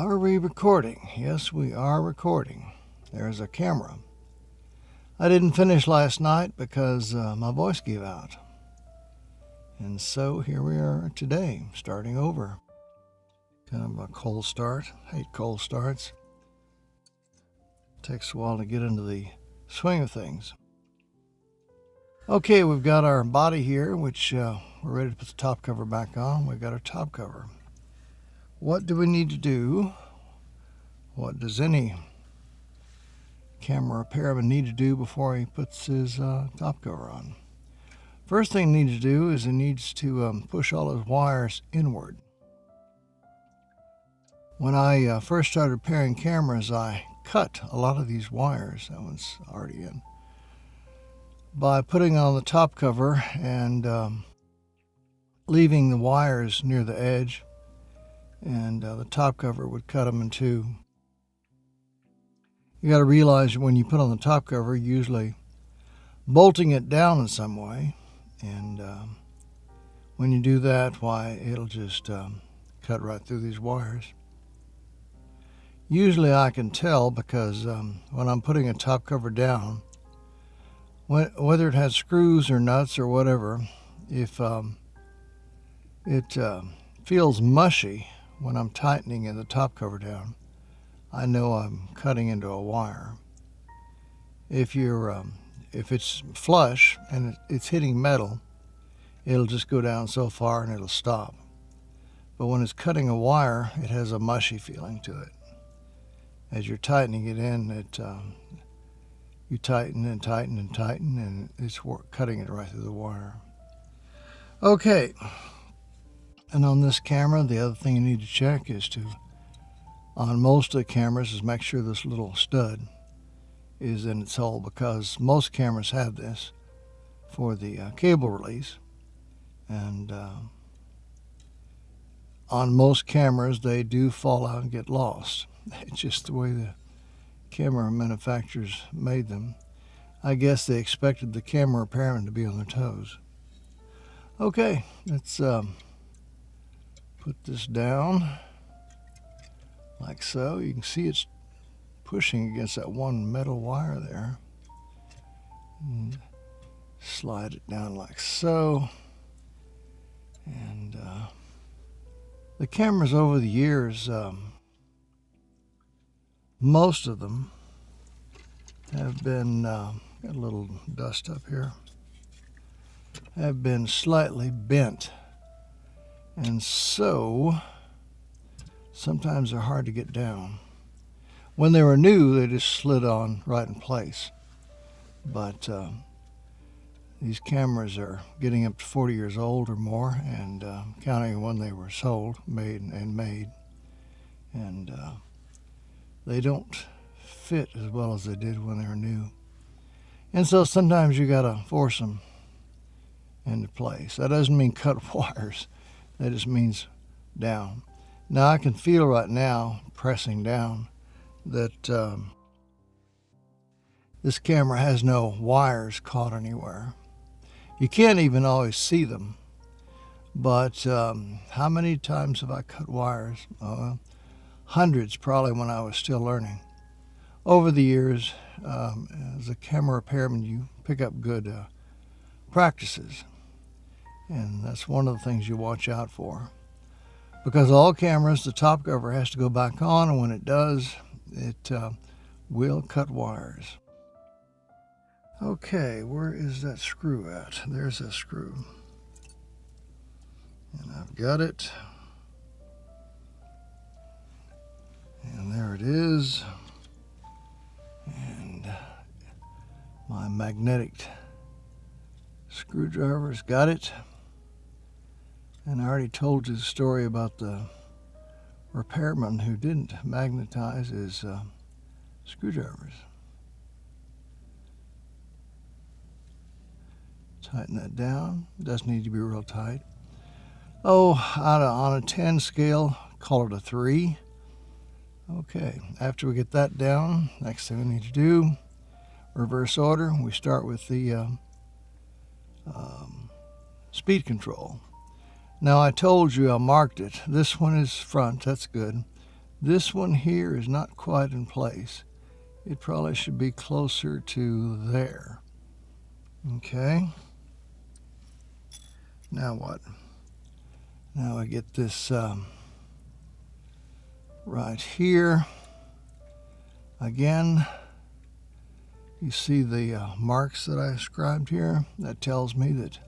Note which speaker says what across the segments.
Speaker 1: Are we recording? Yes, we are recording. There's a camera. I didn't finish last night because my voice gave out. And so here we are today, starting over. Kind of a cold start. Hate cold starts. Takes a while to get into the swing of things. Okay, we've got our body here, which we're ready to put the top cover back on. We've got our top cover. What do we need to do? What does any camera repairman need to do before he puts his top cover on? First thing he needs to do is he needs to push all his wires inward. When I first started repairing cameras, I cut a lot of these wires. That one's already in. By putting on the top cover and leaving the wires near the edge, and the top cover would cut them in two. You got to realize when you put on the top cover, usually bolting it down in some way, and when you do that, why, it'll just cut right through these wires. Usually I can tell because when I'm putting a top cover down, whether it has screws or nuts or whatever, if it feels mushy when I'm tightening the top cover down, I know I'm cutting into a wire. If it's flush and it's hitting metal, it'll just go down so far and it'll stop. But when it's cutting a wire, it has a mushy feeling to it. As you're tightening it in, you tighten and tighten and tighten, and it's cutting it right through the wire. Okay, and on this camera, the other thing you need to check is on most of the cameras, is make sure this little stud is in its hole, because most cameras have this for the cable release. And on most cameras, they do fall out and get lost. It's just the way the camera manufacturers made them. I guess they expected the camera repairman to be on their toes. Okay, let's put this down like so. You can see it's pushing against that one metal wire there. And slide it down like so. And the cameras over the years, most of them have been, got a little dust up here, have been slightly bent. And so sometimes they're hard to get down. When they were new, they just slid on right in place. But these cameras are getting up to 40 years old or more, and counting when they were sold, made. And they don't fit as well as they did when they were new. And so sometimes you got to force them into place. That doesn't mean cut wires. That just means down. Now I can feel right now, pressing down, that this camera has no wires caught anywhere. You can't even always see them. But how many times have I cut wires? Hundreds, probably, when I was still learning. Over the years, as a camera repairman, you pick up good practices. And that's one of the things you watch out for. Because all cameras, the top cover has to go back on, and when it does, it will cut wires. Okay, where is that screw at? There's that screw. And I've got it. And there it is. And my magnetic screwdriver's got it. And I already told you the story about the repairman who didn't magnetize his screwdrivers. Tighten that down. Doesn't need to be real tight. Oh, on a 10 scale, call it a 3. Okay, after we get that down, next thing we need to do, reverse order. We start with the speed control. Now I told you I marked it. This one is front, that's good. This one here is not quite in place. It probably should be closer to there. Okay. Now what? Now I get this right here. Again, you see the marks that I scribed here? That tells me that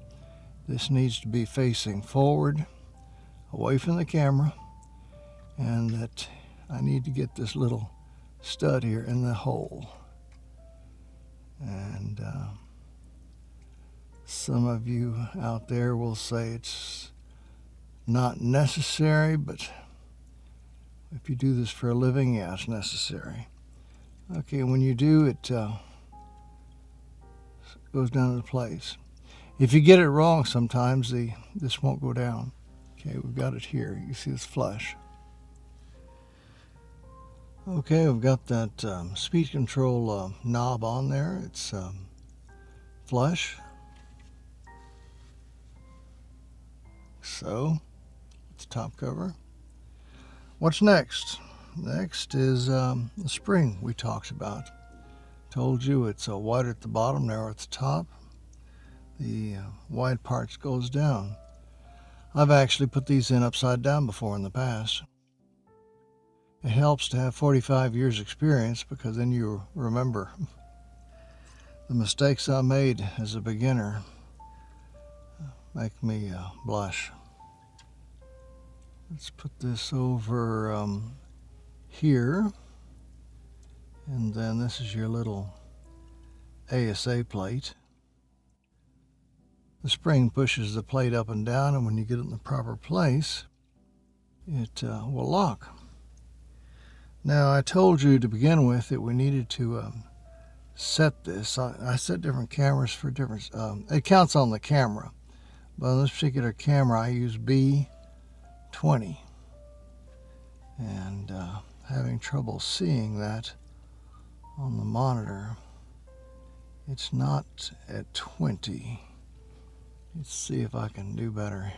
Speaker 1: this needs to be facing forward, away from the camera, and that I need to get this little stud here in the hole. And some of you out there will say it's not necessary, but if you do this for a living, yeah, it's necessary. Okay, when you do, it goes down into place. If you get it wrong sometimes, this won't go down. Okay, we've got it here. You see it's flush. Okay, we've got that speed control knob on there. It's flush. So, it's top cover. What's next? Next is the spring we talked about. Told you it's wider at the bottom, narrower at the top. The wide parts goes down. I've actually put these in upside down before in the past. It helps to have 45 years experience because then you remember the mistakes I made as a beginner. Make me blush. Let's put this over here, and then this is your little ASA plate. The spring pushes the plate up and down, and when you get it in the proper place, it will lock. Now, I told you to begin with that we needed to set this. I set different cameras for different, it counts on the camera. But on this particular camera, I use B20. And having trouble seeing that on the monitor. It's not at 20. Let's see if I can do better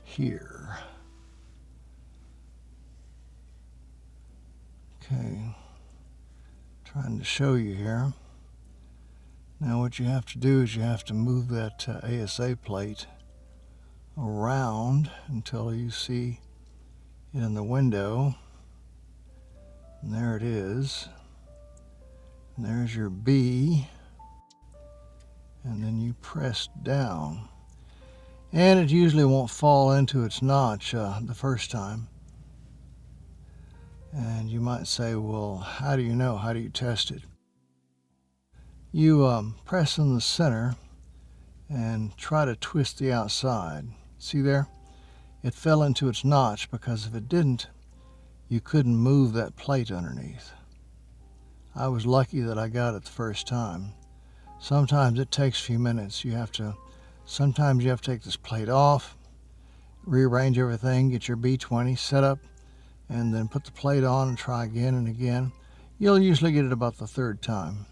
Speaker 1: here. Okay, trying to show you here. Now what you have to do is you have to move that ASA plate around until you see it in the window. And there it is. And there's your B. And then you press down. And it usually won't fall into its notch the first time. And you might say, well, how do you know? How do you test it? You press in the center and try to twist the outside. See there? It fell into its notch because if it didn't, you couldn't move that plate underneath. I was lucky that I got it the first time. Sometimes it takes a few minutes. Sometimes you have to take this plate off, rearrange everything, get your B20 set up, and then put the plate on and try again and again. You'll usually get it about the third time.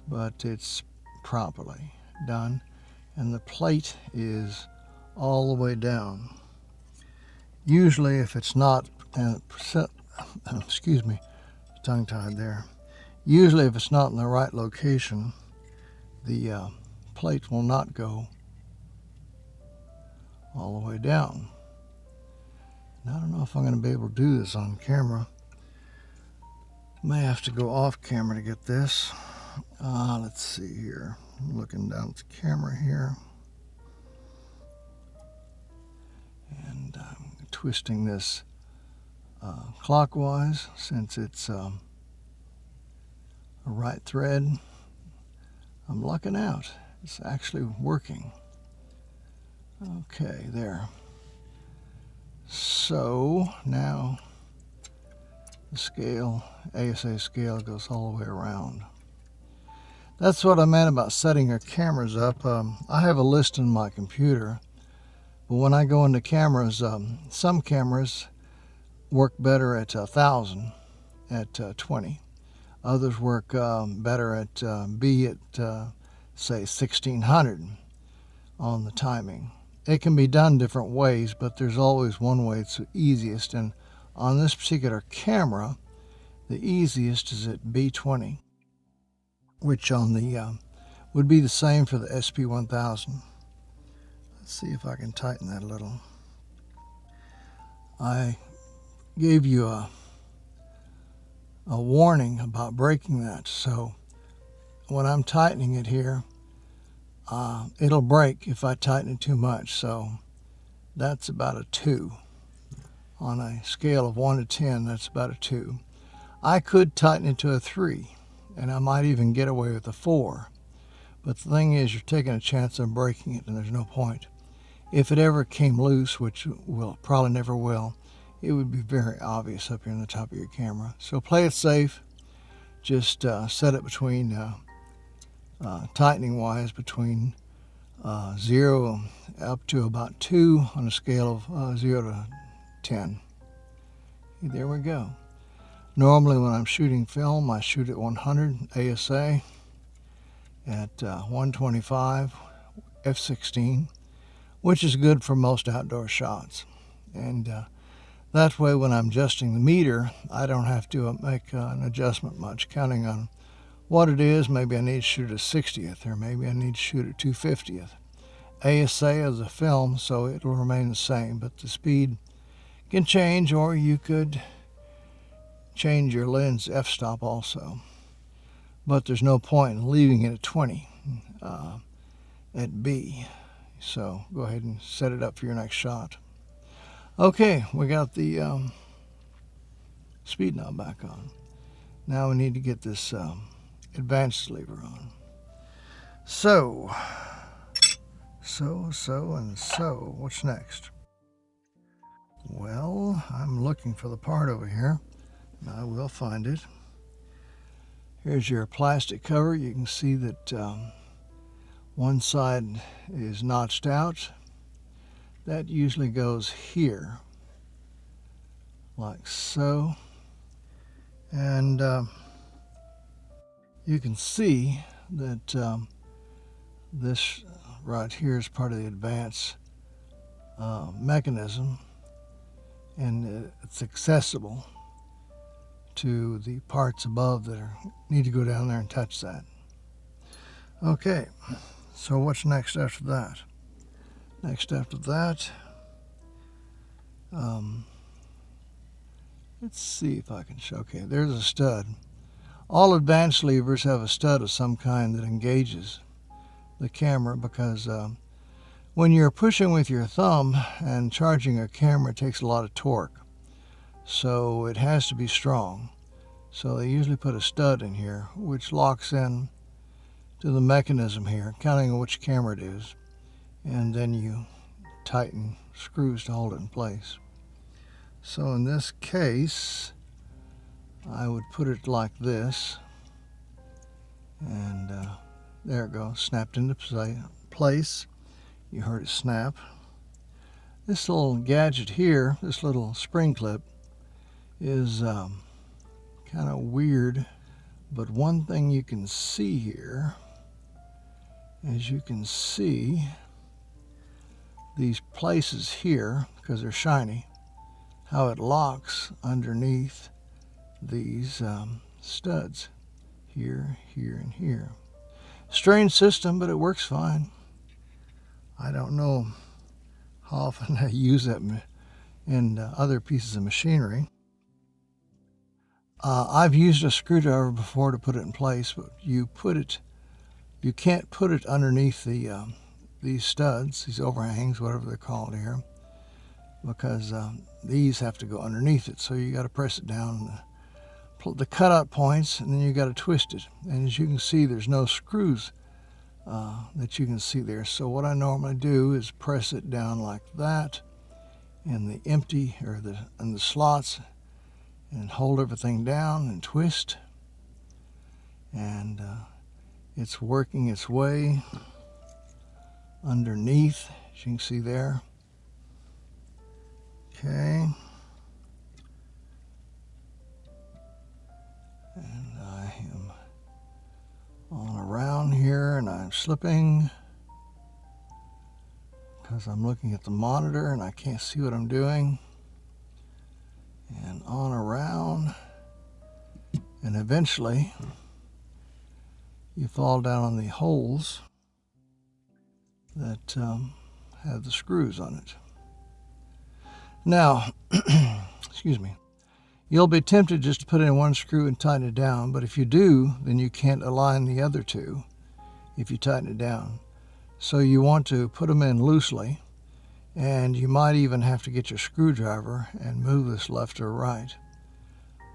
Speaker 1: But it's properly done. And the plate is all the way down. Usually if it's not, excuse me, tongue-tied there. Usually if it's not in the right location, the plate will not go all the way down. And I don't know if I'm going to be able to do this on camera. May have to go off camera to get this. Let's see here. I'm looking down at the camera here. And I'm twisting this clockwise since it's a right thread. I'm lucking out. It's actually working. Okay, there. So now the scale, ASA scale, goes all the way around. That's what I meant about setting your cameras up. I have a list in my computer, but when I go into cameras, some cameras work better at 1,000 at 20. Others work better at B at say 1,600 on the timing. it can be done different ways, but there's always one way it's the easiest. And on this particular camera, the easiest is at B20, which on the would be the same for the SP1000. Let's see if I can tighten that a little. I gave you a warning about breaking that, so when I'm tightening it here, it'll break if I tighten it too much. So that's about a 2. On a scale of 1 to 10, that's about a 2. I could tighten it to a 3, and I might even get away with a 4. But the thing is, you're taking a chance of breaking it, and there's no point. If it ever came loose, which will probably never will, it would be very obvious up here on the top of your camera. So play it safe. Just set it between, tightening wise, between 0 up to about 2 on a scale of 0 to 10. There we go. Normally when I'm shooting film, I shoot at 100 ASA at 125 f/16, which is good for most outdoor shots. And that way when I'm adjusting the meter, I don't have to make an adjustment much, counting on what it is. Maybe I need to shoot at 60th, or maybe I need to shoot at 250th. ASA is a film, so it will remain the same, but the speed can change, or you could change your lens f-stop also. But there's no point in leaving it at 20 at B. So go ahead and set it up for your next shot. Okay, we got the speed knob back on. Now we need to get this advanced lever on. So, what's next? Well, I'm looking for the part over here, and I will find it. Here's your plastic cover. You can see that one side is notched out. That usually goes here, like so. And you can see that this right here is part of the advance mechanism, and it's accessible to the parts above that need to go down there and touch that. Okay, so what's next after that? Next after that, let's see if I can show. Okay, there's a stud. All advanced levers have a stud of some kind that engages the camera, because when you're pushing with your thumb and charging a camera, it takes a lot of torque. So it has to be strong. So they usually put a stud in here, which locks in to the mechanism here, counting on which camera it is. And then you tighten screws to hold it in place. So in this case, I would put it like this, and there it goes, snapped into place. You heard it snap. This little gadget here, this little spring clip, is kind of weird, but one thing you can see here, as you can see, these places here, because they're shiny, how it locks underneath these studs here, here, and here. Strange system, but it works fine. I don't know how often I use that in other pieces of machinery. I've used a screwdriver before to put it in place, but you can't put it underneath these studs, these overhangs, whatever they're called here, because these have to go underneath it. So you got to press it down the cutout points, and then you got to twist it. And as you can see, there's no screws that you can see there. So what I normally do is press it down like that in the empty, or in the slots, and hold everything down and twist, and it's working its way underneath, as you can see there. Okay, and I am all around here, and I'm slipping because because I'm looking at the monitor and I can't see what I'm doing. And on around, and eventually you fall down on the holes that have the screws on it. Now, excuse me, you'll be tempted just to put in one screw and tighten it down, but if you do, then you can't align the other two if you tighten it down. So you want to put them in loosely, and you might even have to get your screwdriver and move this left or right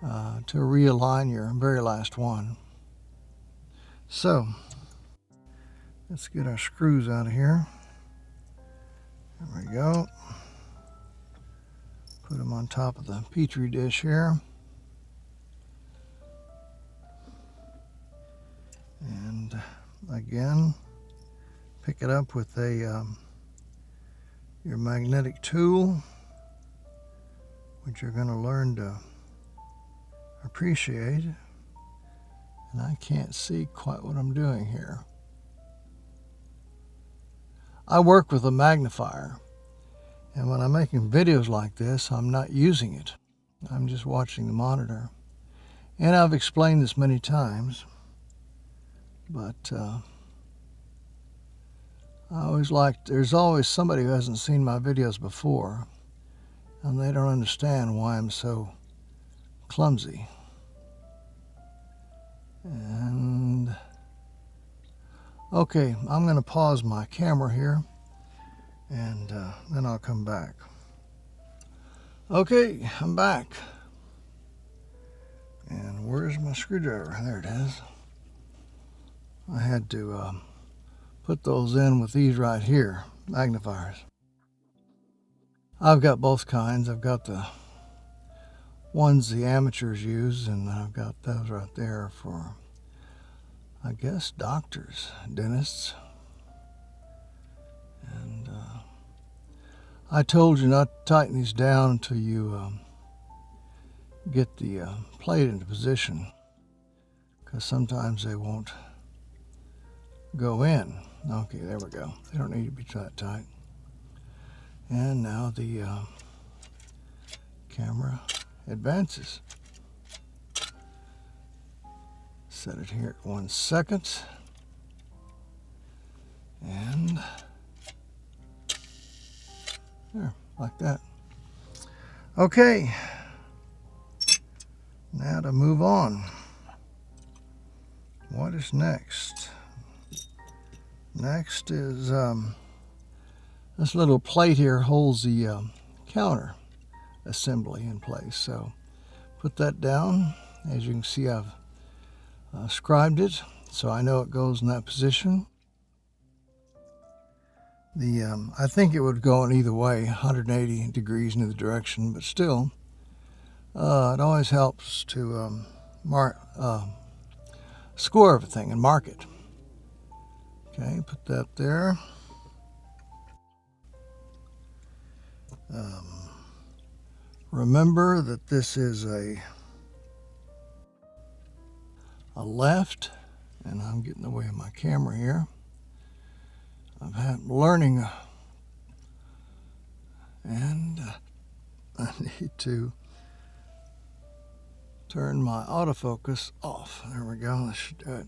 Speaker 1: to realign your very last one. So let's get our screws out of here. There we go. Put them on top of the Petri dish here. And again, pick it up with a your magnetic tool, which you're going to learn to appreciate. And I can't see quite what I'm doing here. I work with a magnifier, and when I'm making videos like this, I'm not using it. I'm just watching the monitor. And I've explained this many times, but I always like, there's always somebody who hasn't seen my videos before, and they don't understand why I'm so clumsy. And okay, I'm going to pause my camera here, and then I'll come back. Okay, I'm back. And where's my screwdriver? There it is. I had to put those in with these right here, magnifiers. I've got both kinds. I've got the ones the amateurs use, and I've got those right there for, I guess, doctors, dentists. And I told you not to tighten these down until you get the plate into position, because sometimes they won't go in. Okay, there we go. They don't need to be that tight. And now the camera advances. Set it here at 1 second. And there, like that. Okay, now to move on. What is next? Next is this little plate here holds the counter assembly in place. So put that down. As you can see, I've scribed it, so I know it goes in that position. I think it would go in either way, 180 degrees in either direction, but still, it always helps to score everything and mark it. Okay, put that there. Remember that this is a left, and I'm getting away with my camera here. I've had learning, and I need to turn my autofocus off. There we go. That should do it.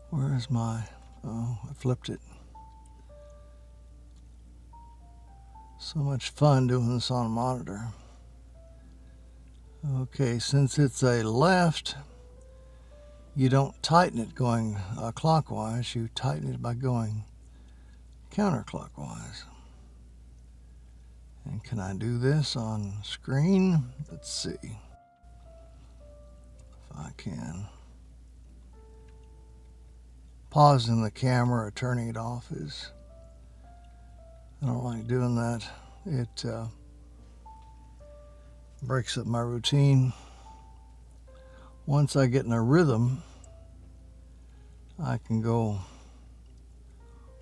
Speaker 1: Where is my, oh, I flipped it. So much fun doing this on a monitor. Okay, since it's a left, you don't tighten it going clockwise, you tighten it by going counterclockwise. And can I do this on screen? Let's see if I can. Pausing the camera or turning it off is, I don't like doing that. It breaks up my routine. Once I get in a rhythm, I can go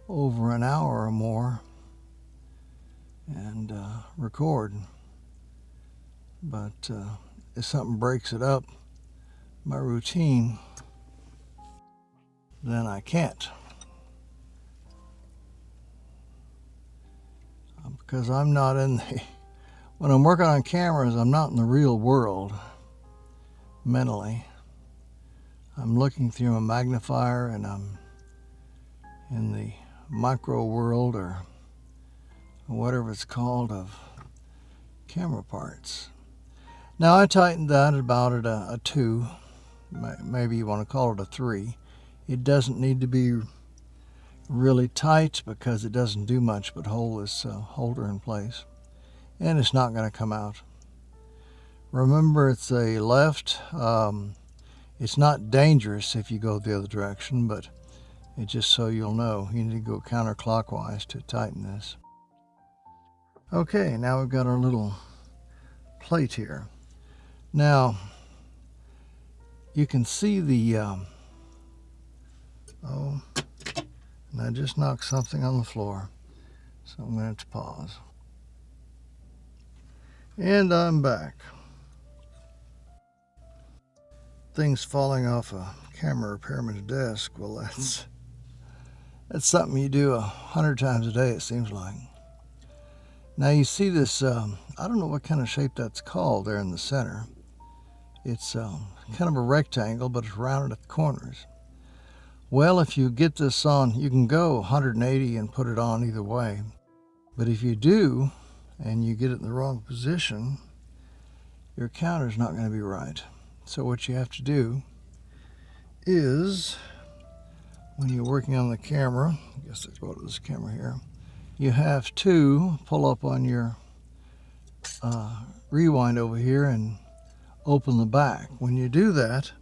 Speaker 1: over an hour or more and record. But if something breaks it up, my routine, then I can't. Because I'm not in the, when I'm working on cameras, I'm not in the real world mentally. I'm looking through a magnifier and I'm in the micro world or whatever it's called of camera parts. Now I tightened that about at a 2, maybe you want to call it a 3. It doesn't need to be really tight because it doesn't do much but hold this holder in place, and it's not going to come out. Remember, it's a left. It's not dangerous if you go the other direction, but it's just so you'll know, you need to go counterclockwise to tighten this. Okay, now we've got our little plate here. Now you can see the oh, and I just knocked something on the floor, so I'm going to have to pause. And I'm back. Things falling off a camera repairman's desk, well, that's something you do 100 times a day, it seems like. Now you see this, I don't know what kind of shape that's called there in the center. It's kind of a rectangle, but it's rounded at the corners. Well, if you get this on, you can go 180 and put it on either way. But if you do, and you get it in the wrong position, your counter's not going to be right. So what you have to do is, when you're working on the camera, I guess let's go to this camera here, you have to pull up on your rewind over here and open the back. When you do that,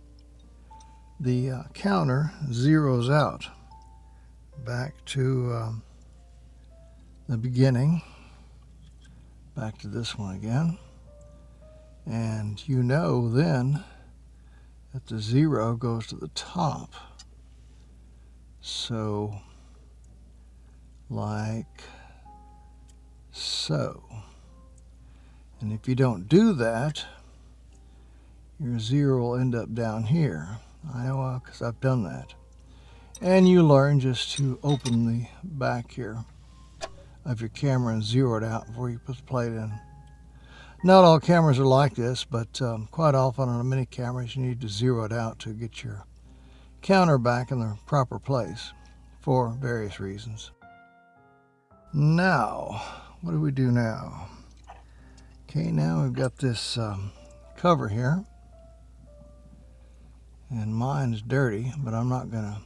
Speaker 1: the counter zeroes out back to the beginning, back to this one again, and you know then that the 0 goes to the top. So like so. And if you don't do that, your 0 will end up down here. I know because I've done that. And you learn just to open the back here of your camera and zero it out before you put the plate in. Not all cameras are like this, but quite often on many cameras you need to zero it out to get your counter back in the proper place for various reasons. Now, what do we do now? Okay, now we've got this cover here, and mine's dirty, but I'm not going to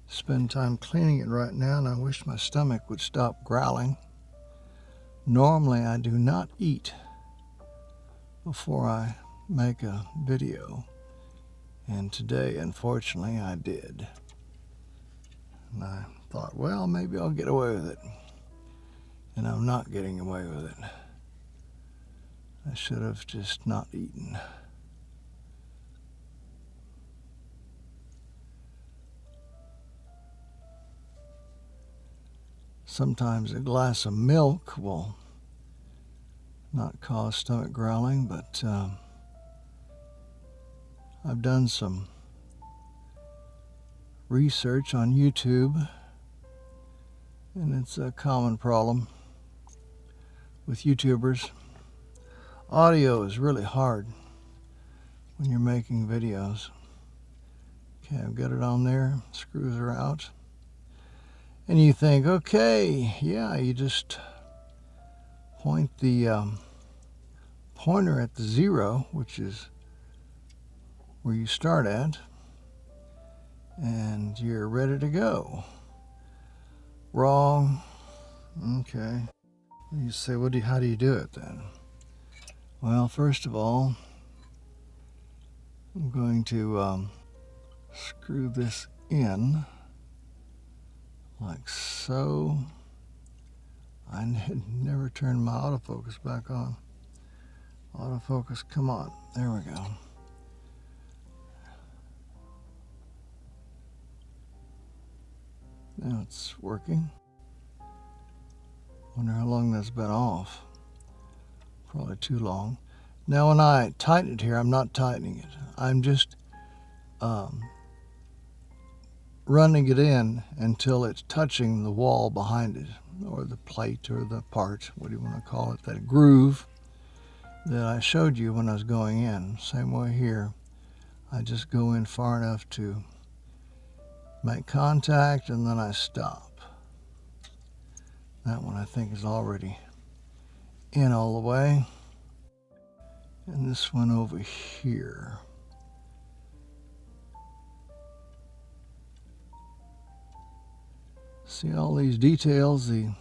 Speaker 1: spend time cleaning it right now, and I wish my stomach would stop growling. Normally I do not eat before I make a video, and today unfortunately I did. And I thought, well, maybe I'll get away with it, and I'm not getting away with it. I should have just not eaten. Sometimes a glass of milk will not cause stomach growling, but I've done some research on YouTube, and it's a common problem with YouTubers. Audio is really hard when you're making videos. Okay, I've got it on there, screws are out. And you think, okay, yeah, you just point the pointer at the 0, which is where you start at, and you're ready to go. Wrong. Okay. You say, how do you do it then? Well, first of all, I'm going to screw this in like so. I never turned my autofocus back on. Autofocus, come on. There we go. Now it's working. Wonder how long that's been off. Probably too long. Now when I tighten it here, I'm not tightening it. I'm just running it in until it's touching the wall behind it, or the plate, or the part, what do you want to call it, that groove that I showed you when I was going in. Same way here. I just go in far enough to make contact, and then I stop. That one I think is already in all the way. And this one over here. See all these details? The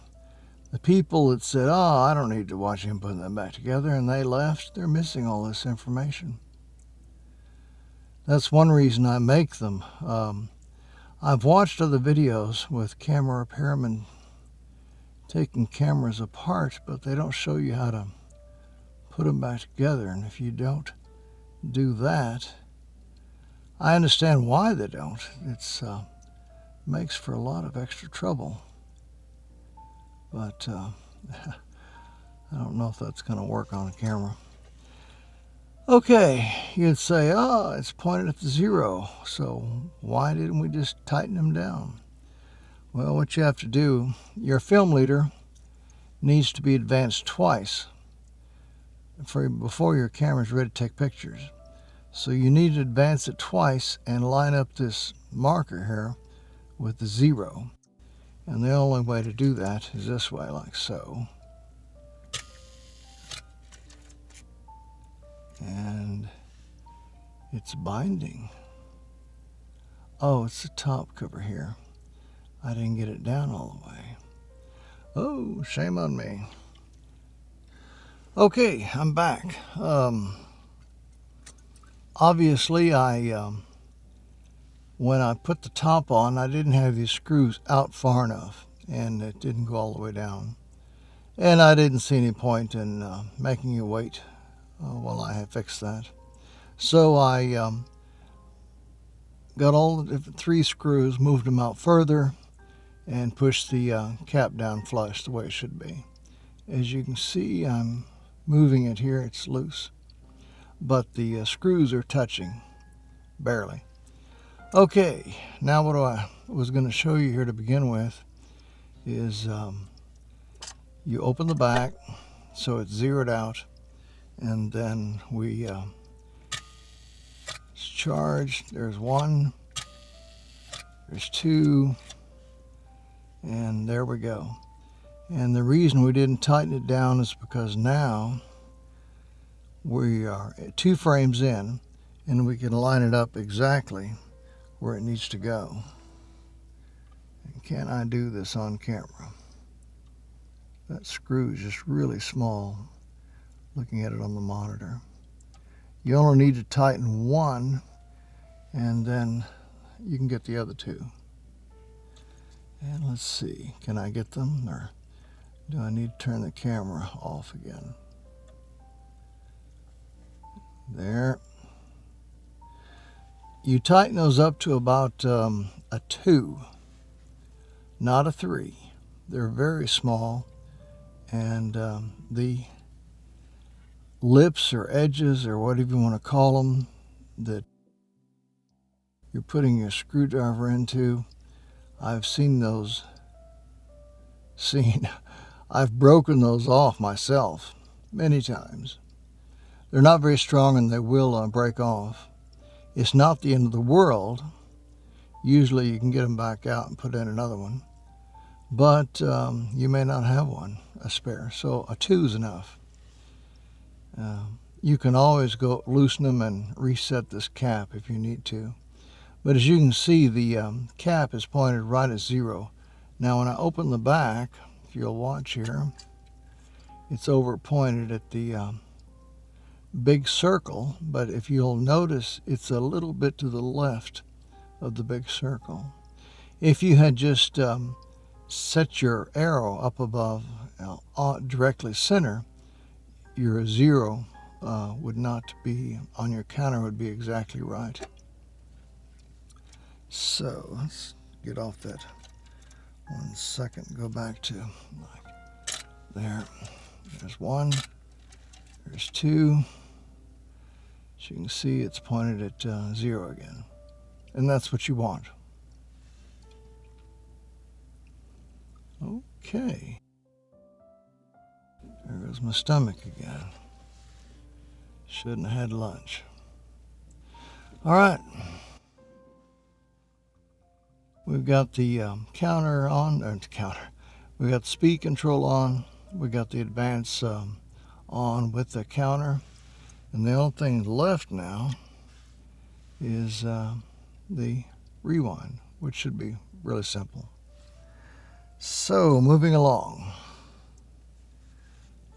Speaker 1: people that said, oh, I don't need to watch him putting them back together, and they left, they're missing all this information. That's one reason I make them. I've watched other videos with camera repairmen taking cameras apart, but they don't show you how to put them back together. And if you don't do that, I understand why they don't. It's makes for a lot of extra trouble. But I don't know if that's going to work on a camera. Okay, you'd say, oh, it's pointed at the 0, so why didn't we just tighten them down? Well, what you have to do, your film leader needs to be advanced twice before your camera's ready to take pictures. So you need to advance it twice and line up this marker here with the 0. And the only way to do that is this way, like so. And it's binding. Oh, it's the top cover here. I didn't get it down all the way. Oh, shame on me. Okay, I'm back. Obviously, when I put the top on, I didn't have these screws out far enough, and it didn't go all the way down. And I didn't see any point in making you wait while I had fixed that. So I got all the 3 screws, moved them out further, and pushed the cap down flush the way it should be. As you can see, I'm moving it here, it's loose. But the screws are touching, barely. Okay, now what I was going to show you here to begin with is you open the back so it's zeroed out, and then it's charged. There's 1, there's 2, and there we go. And the reason we didn't tighten it down is because now we are 2 frames in, and we can line it up exactly where it needs to go. And can I do this on camera? That screw is just really small, looking at it on the monitor. You only need to tighten 1, and then you can get the other 2. And let's see, can I get them, or do I need to turn the camera off again? There. You tighten those up to about a 2, not a 3. They're very small, and the lips or edges or whatever you want to call them that you're putting your screwdriver into, I've seen those. I've broken those off myself many times. They're not very strong, and they will break off. It's not the end of the world. Usually you can get them back out and put in another one, but you may not have one, a spare, so a 2 is enough. You can always go loosen them and reset this cap if you need to. But as you can see, the cap is pointed right at 0. Now when I open the back, if you'll watch here, it's over pointed at the big circle, but if you'll notice, it's a little bit to the left of the big circle. If you had just set your arrow up above, directly center, your 0 would not be on your counter, would be exactly right. So let's get off that 1 second, go back to like there. There's 1, there's 2. As you can see, it's pointed at 0 again, and that's what you want. Okay. There goes my stomach again. Shouldn't have had lunch. All right. We've got the counter on, or the counter. We got the speed control on. We got the advance on with the counter. And the only thing left now is the rewind, which should be really simple. So moving along,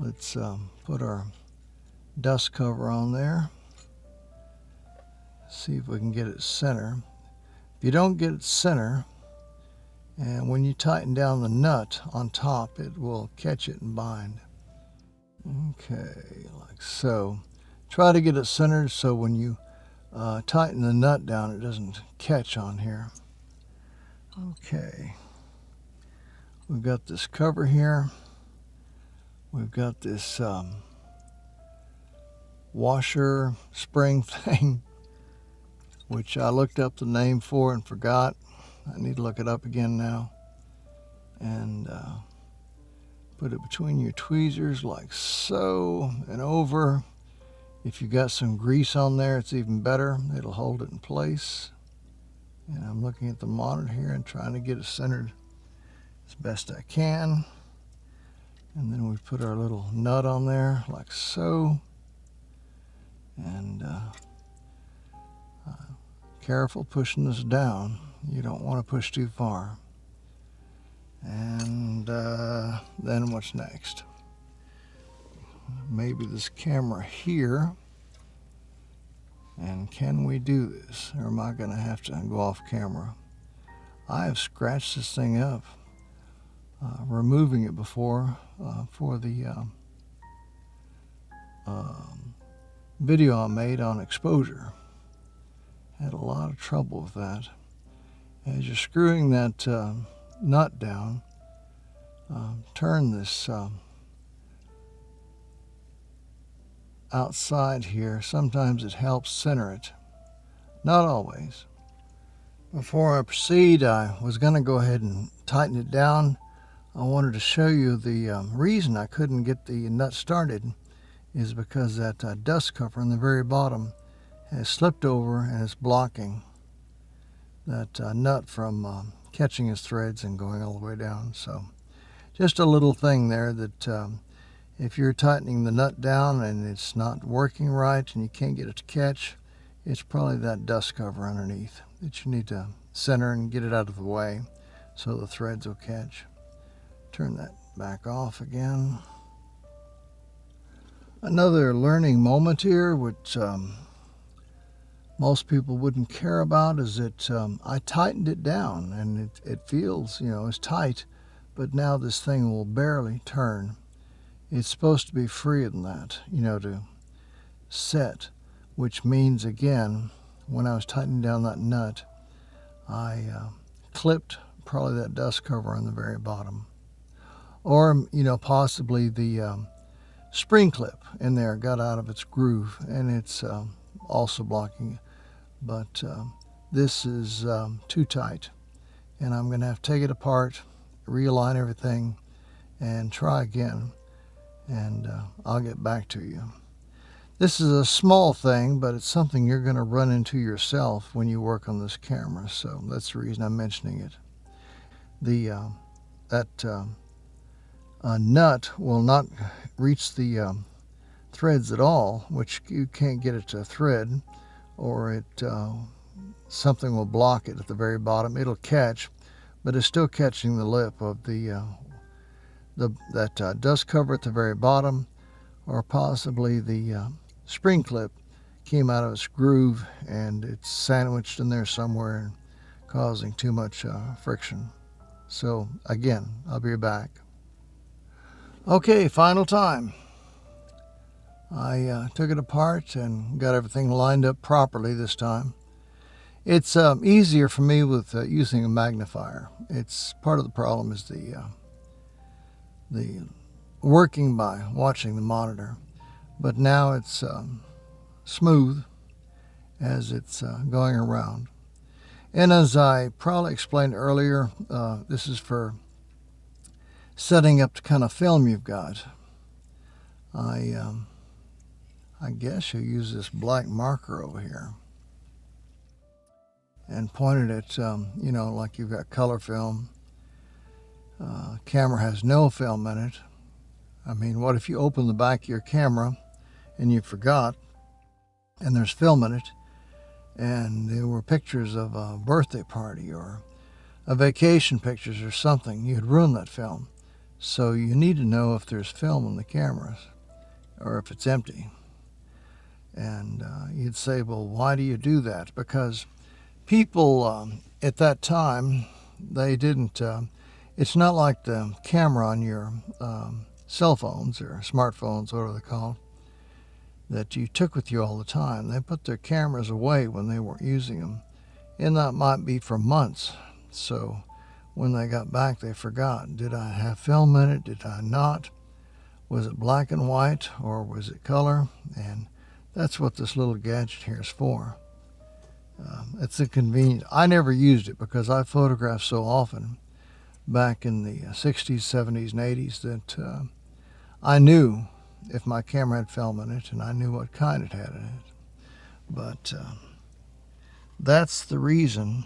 Speaker 1: let's put our dust cover on there. See if we can get it center. If you don't get it center, and when you tighten down the nut on top, it will catch it and bind. Okay, like so. Try to get it centered so when you tighten the nut down, it doesn't catch on here. Okay. We've got this cover here. We've got this washer spring thing, which I looked up the name for and forgot. I need to look it up again now. And put it between your tweezers like so and over. If you got some grease on there, it's even better. It'll hold it in place. And I'm looking at the monitor here and trying to get it centered as best I can. And then we put our little nut on there like so. And careful pushing this down. You don't want to push too far. And then what's next? Maybe this camera here. And can we do this? Or am I going to have to go off camera? I have scratched this thing up, removing it before for the video I made on exposure. Had a lot of trouble with that. As you're screwing that nut down, turn this outside here. Sometimes it helps center it. Not always. Before I proceed, I was going to go ahead and tighten it down. I wanted to show you the reason I couldn't get the nut started is because that dust cover on the very bottom has slipped over and it's blocking that nut from catching its threads and going all the way down. So just a little thing there that if you're tightening the nut down and it's not working right and you can't get it to catch, it's probably that dust cover underneath that you need to center and get it out of the way so the threads will catch. Turn that back off again. Another learning moment here, which most people wouldn't care about, is that I tightened it down and it feels, it's tight, but now this thing will barely turn. It's supposed to be freer than that, to set, which means, again, when I was tightening down that nut, I clipped probably that dust cover on the very bottom. Or, possibly the spring clip in there got out of its groove and it's also blocking it. But this is too tight. And I'm going to have to take it apart, realign everything, and try again. And I'll get back to you. This is a small thing, but it's something you're going to run into yourself when you work on this camera. So that's the reason I'm mentioning it. That nut will not reach the threads at all, which you can't get it to thread, or it something will block it at the very bottom. It'll catch, but it's still catching the lip of that dust cover at the very bottom, or possibly the spring clip came out of its groove and it's sandwiched in there somewhere and causing too much friction. So again, I'll be back. Okay, final time. I took it apart and got everything lined up properly this time. It's easier for me with using a magnifier. It's part of the problem is the working by watching the monitor. But now it's smooth as it's going around. And as I probably explained earlier, this is for setting up the kind of film you've got. I guess you use this black marker over here and point it at, like you've got color film. Camera has no film in it. I mean, what if you open the back of your camera and you forgot, and there's film in it, and there were pictures of a birthday party or a vacation pictures or something? You'd ruin that film. So you need to know if there's film in the cameras or if it's empty. And you'd say, well, why do you do that? Because people at that time, they didn't, it's not like the camera on your cell phones or smartphones, whatever they're called, that you took with you all the time. They put their cameras away when they weren't using them, and that might be for months. So when they got back, they forgot. Did I have film in it? Did I not? Was it black and white or was it color? And that's what this little gadget here is for. It's a convenience. I never used it because I photographed so often back in the 60s, 70s, and 80s that I knew if my camera had film in it, and I knew what kind it had in it. But that's the reason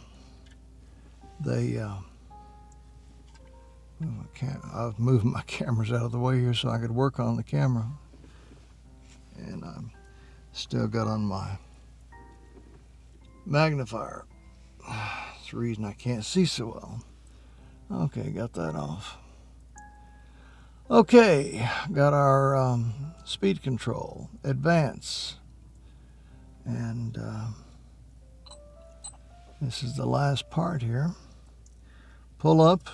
Speaker 1: they I was moving my cameras out of the way here so I could work on the camera, and I'm still got on my magnifier. That's the reason I can't see so well. Okay, got that off. Okay, got our speed control, advance, and this is the last part here. Pull up,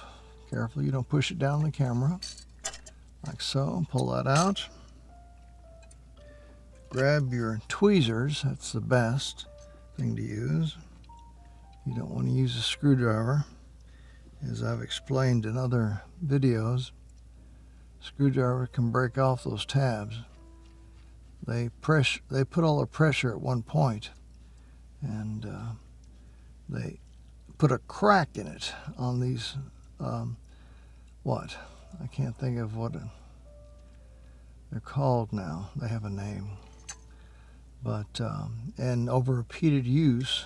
Speaker 1: careful you don't push it down the camera, like so. Pull that out. Grab your tweezers, that's the best thing to use. You don't want to use a screwdriver. As I've explained in other videos, screwdriver can break off those tabs. They put all the pressure at one point, and they put a crack in it on these, I can't think of what they're called now. They have a name. But, and over repeated use,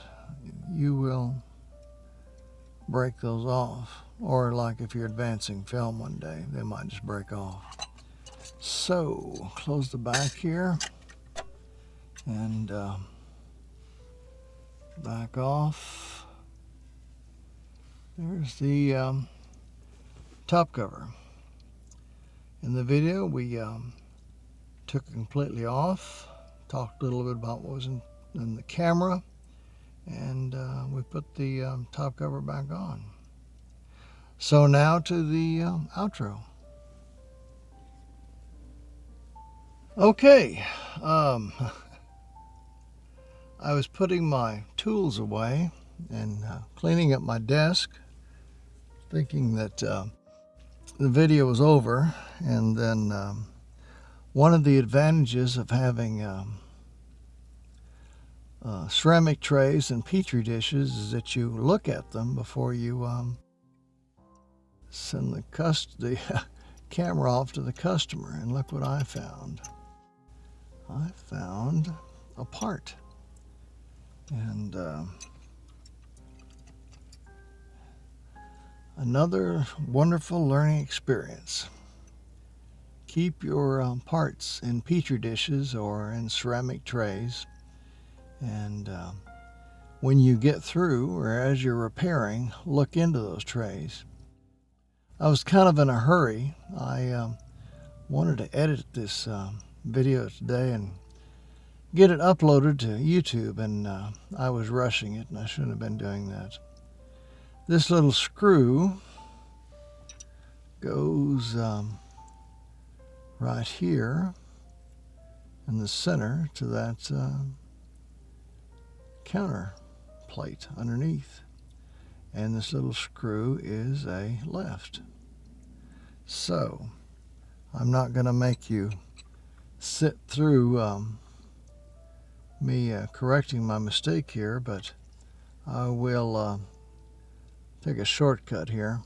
Speaker 1: you will break those off. Or like if you're advancing film one day, they might just break off. So, close the back here and back off. There's the top cover. In the video, we took it completely off, talked a little bit about what was in the camera, and we put the top cover back on. So now to the outro. Okay, I was putting my tools away and cleaning up my desk, thinking that the video was over, and then one of the advantages of having ceramic trays and petri dishes is that you look at them before you send the camera off to the customer. And look what I found. I found a part, and another wonderful learning experience. Keep your parts in petri dishes or in ceramic trays, and when you get through or as you're repairing, look into those trays. I was kind of in a hurry. I wanted to edit this video today and get it uploaded to YouTube, and I was rushing it, and I shouldn't have been doing that. This little screw goes right here in the center to that counter plate underneath, and this little screw is a left. So I'm not going to make you sit through me correcting my mistake here, but I will take a shortcut here.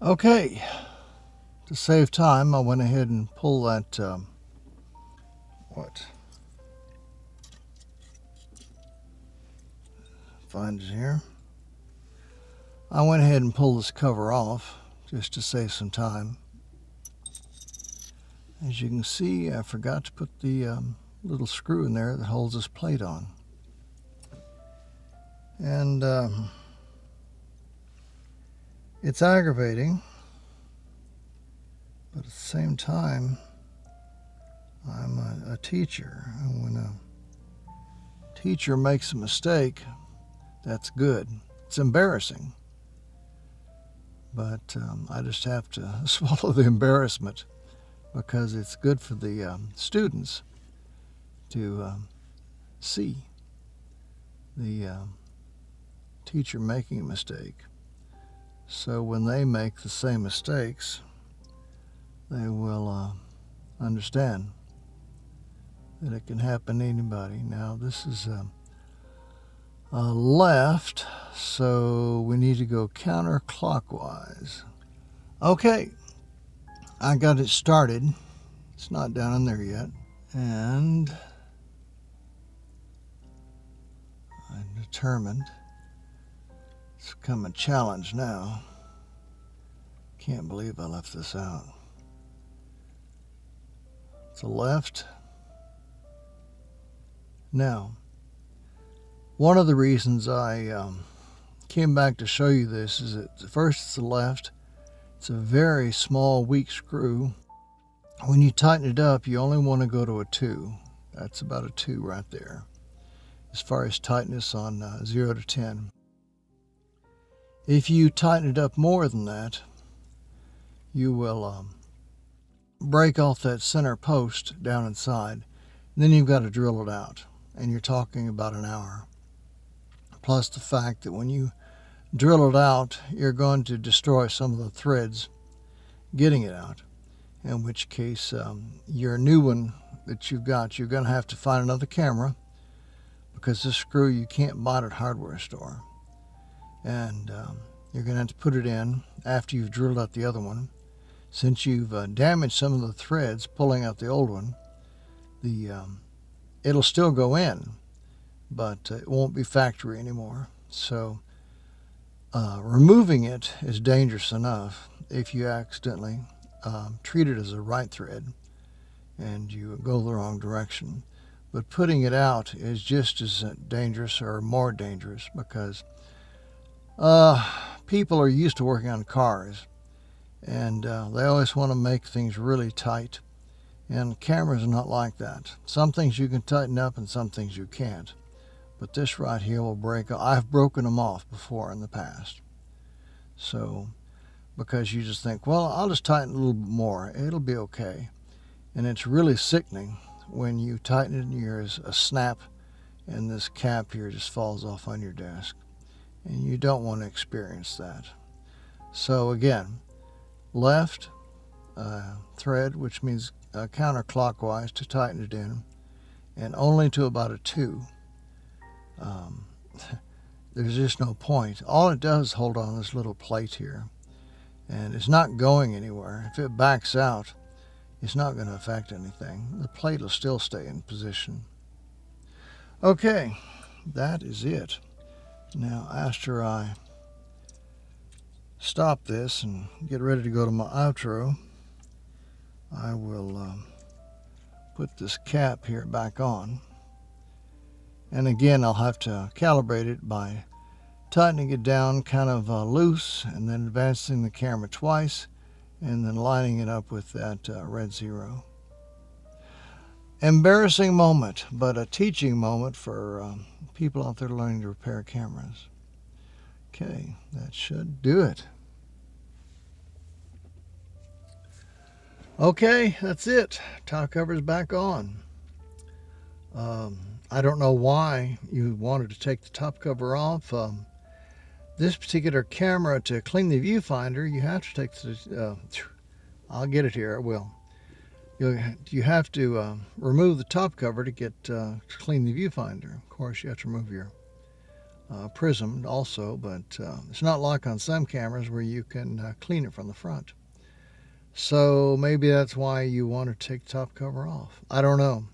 Speaker 1: Okay, to save time, I went ahead and pulled that, find it here. I went ahead and pulled this cover off just to save some time. As you can see, I forgot to put the little screw in there that holds this plate on. And it's aggravating, but at the same time, I'm a teacher, and when a teacher makes a mistake, that's good. It's embarrassing, but I just have to swallow the embarrassment because it's good for the students to see the teacher making a mistake. So when they make the same mistakes, they will understand that it can happen to anybody. Now this is left, so we need to go counterclockwise. Okay, I got it started. It's not down in there yet, and I'm determined. It's become a challenge now. Can't believe I left this out. It's a left. Now, one of the reasons I came back to show you this is that first it's the left. It's a very small, weak screw. When you tighten it up, you only want to go to a 2. That's about a 2 right there, as far as tightness on 0 to 10. If you tighten it up more than that, you will break off that center post down inside. Then you've got to drill it out, and you're talking about an hour. Plus the fact that when you drill it out, you're going to destroy some of the threads getting it out, in which case your new one that you've got, you're going to have to find another camera, because this screw you can't buy it at a hardware store. And you're going to have to put it in after you've drilled out the other one. Since you've damaged some of the threads pulling out the old one, it'll still go in, but it won't be factory anymore. So removing it is dangerous enough if you accidentally treat it as a right thread and you go the wrong direction. But putting it out is just as dangerous or more dangerous, because people are used to working on cars, and they always want to make things really tight. And cameras are not like that. Some things you can tighten up and some things you can't. But this right here will break. I've broken them off before in the past. So, because you just think, well, I'll just tighten a little bit more. It'll be okay. And it's really sickening when you tighten it and there's a snap and this cap here just falls off on your desk. And you don't want to experience that. So again, left thread, which means counterclockwise to tighten it in, and only to about a 2. There's just no point. All it does is hold on this little plate here, and it's not going anywhere. If it backs out, it's not going to affect anything. The plate will still stay in position. Okay, that is it. Now, after I stop this and get ready to go to my outro, I will put this cap here back on. And again, I'll have to calibrate it by tightening it down kind of loose, and then advancing the camera twice, and then lining it up with that red 0. Embarrassing moment, but a teaching moment for people out there learning to repair cameras. Okay, that should do it. Okay, that's it. Top cover's back on. I don't know why you wanted to take the top cover off. This particular camera, to clean the viewfinder, you have to take the, I'll get it here, I will. You have to remove the top cover to get to clean the viewfinder. Of course, you have to remove your prism also, but it's not like on some cameras where you can clean it from the front. So maybe that's why you want to take the top cover off. I don't know.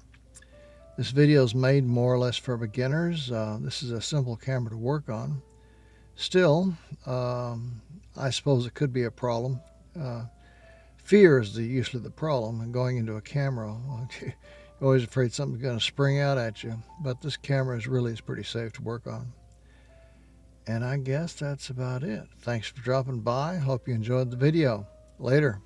Speaker 1: This video is made more or less for beginners. This is a simple camera to work on. Still, I suppose it could be a problem. Fear is usually the problem, and going into a camera, you're always afraid something's going to spring out at you. But this camera is pretty safe to work on. And I guess that's about it. Thanks for dropping by. Hope you enjoyed the video. Later.